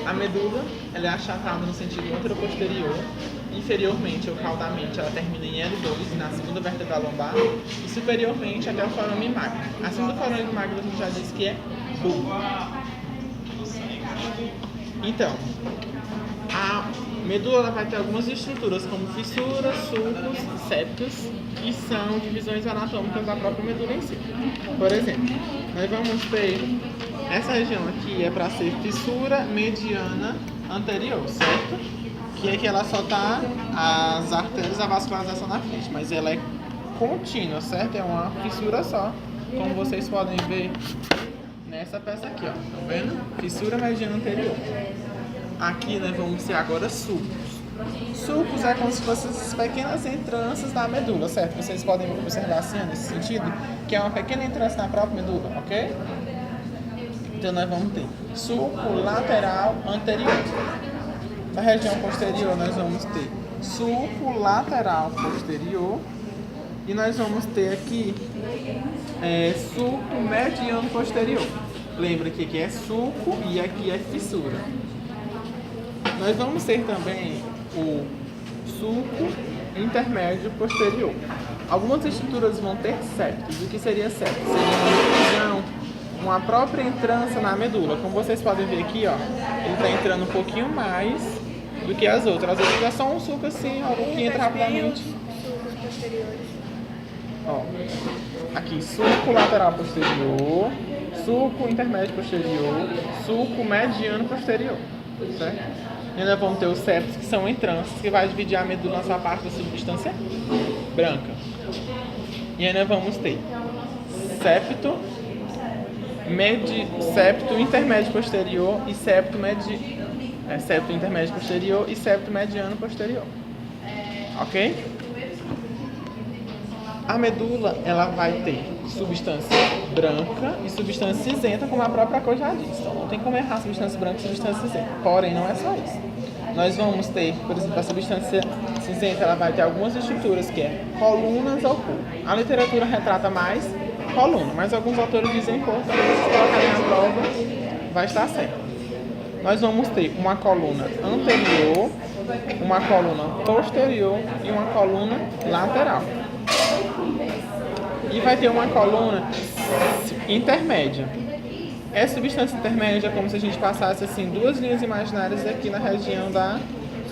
A medula ela é achatada no sentido anteroposterior. Inferiormente ou caudalmente ela termina em L2, na segunda vértebra lombar, e superiormente até o forame magno. Acima do forame magno a gente já disse que é bulbo. Então, a medula ela vai ter algumas estruturas como fissuras, sulcos, septos, que são divisões anatômicas da própria medula em si. Por exemplo, nós vamos ter essa região aqui é para ser fissura mediana anterior, certo? Que é que ela só tá as artérias, a vascularização na frente, mas ela é contínua, certo? É uma fissura só, como vocês podem ver nessa peça aqui, ó. Tá vendo? Fissura mediana anterior. Aqui nós vamos ter agora sulcos. Sulcos é como se fossem essas pequenas entranças da medula, certo? Vocês podem observar assim, nesse sentido, que é uma pequena entrança na própria medula, ok? Então nós vamos ter sulco lateral anterior. Na região posterior nós vamos ter sulco lateral posterior e nós vamos ter aqui sulco mediano posterior. Lembra que aqui é sulco e aqui é fissura. Nós vamos ter também o sulco intermédio posterior. Algumas estruturas vão ter septos. O que seria septo? Seria uma divisão, uma própria entrança na medula. Como vocês podem ver aqui, ó, ele está entrando um pouquinho mais do que as outras. As outras é só um sulco assim, ó, que entra rapidamente. Sulcos posteriores. Ó, aqui, sulco lateral posterior, sulco intermédio posterior, sulco mediano posterior, certo? E ainda vamos ter os septos, que são entranças, que vai dividir a medula nessa parte da substância branca. E ainda vamos ter septo intermédio posterior e septo intermédio posterior e septo mediano posterior. Ok? A medula ela vai ter substância branca e substância cinzenta, como a própria cor já diz. Então não tem como errar substância branca e substância cinzenta. Porém, não é só isso. Nós vamos ter, por exemplo, a substância cinzenta ela vai ter algumas estruturas que é colunas ou polo. A literatura retrata mais coluna, mas alguns autores dizem polo, então se colocarem na prova vai estar certo. Nós vamos ter uma coluna anterior, uma coluna posterior e uma coluna lateral. E vai ter uma coluna intermédia. Essa substância intermédia é como se a gente passasse assim duas linhas imaginárias aqui na região da